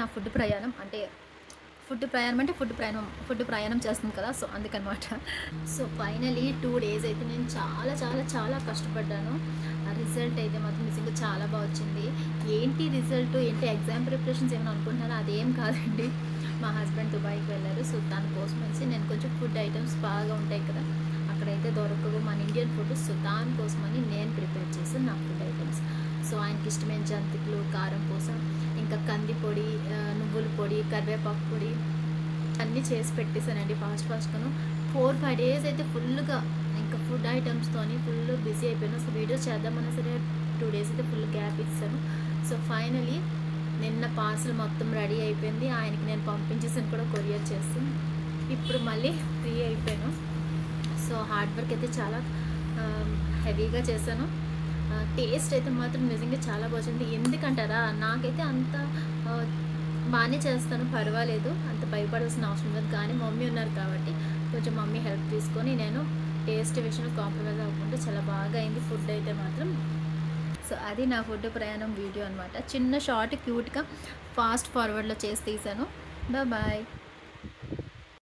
నా ఫుడ్ ప్రయాణం అంటే ఫుడ్ ప్రయాణం చేస్తుంది కదా, సో అందుకనమాట. సో ఫైనలీ 2 డేస్ అయితే నేను చాలా చాలా చాలా కష్టపడ్డాను. ఆ రిజల్ట్ అయితే మాత్రం నిజంగా చాలా బాగా వచ్చింది. ఏంటి రిజల్ట్ ఏంటి ఎగ్జామ్ ప్రిపరేషన్స్ ఏమైనా అనుకుంటున్నారా? అదేం కాదండి. మా హస్బెండ్ దుబాయ్కి వెళ్ళారు. సో దాని కోసం వచ్చి నేను కొంచెం ఫుడ్ ఐటమ్స్ బాగా ఉంటాయి కదా, అక్కడైతే దొరకవు మన ఇండియన్ ఫుడ్. సో దానికోసమని నేను ప్రిపేర్ చేసాను నా ఫుడ్ ఐటమ్స్. సో ఆయనకి ఇష్టమైన జంతికలు, కారం పూస, ఇంకా కంది పొడి, నువ్వుల పొడి, కరివేపాకు పొడి అన్నీ చేసి పెట్టేశానండి ఫాస్ట్గాను. 4-5 డేస్ అయితే ఫుల్గా ఇంకా ఫుడ్ ఐటమ్స్తోని ఫుల్ బిజీ అయిపోయాను. సో వీడియోస్ చేద్దామన్నా సరే 2 డేస్ అయితే ఫుల్ గ్యాప్ ఇచ్చాను. సో ఫైనలీ నిన్న పార్సల్ మొత్తం రెడీ అయిపోయింది. ఆయనకి నేను పంపించేసాను కూడా, కొరియర్ చేసి. ఇప్పుడు మళ్ళీ ఫ్రీ అయిపోయాను. సో హార్డ్ వర్క్ అయితే చాలా హెవీగా చేశాను. టేస్ట్ అయితే మాత్రం నిజంగా చాలా బాగుంది. ఎందుకంటారా, నాకైతే అంత బాగానే చేస్తాను, పర్వాలేదు, అంత భయపడాల్సిన అవసరం లేదు. కానీ మమ్మీ ఉన్నారు కాబట్టి కొంచెం మమ్మీ హెల్ప్ తీసుకొని నేను టేస్ట్ విషయంలో కాంప్రమైజ్ అవ్వకుండా చాలా బాగా అయింది ఫుడ్ అయితే మాత్రం. సో అది నా ఫుడ్ ప్రయాణం వీడియో అనమాట. చిన్న షార్ట్ క్యూట్గా ఫాస్ట్ ఫార్వర్డ్లో చేసి తీసాను. బాయ్.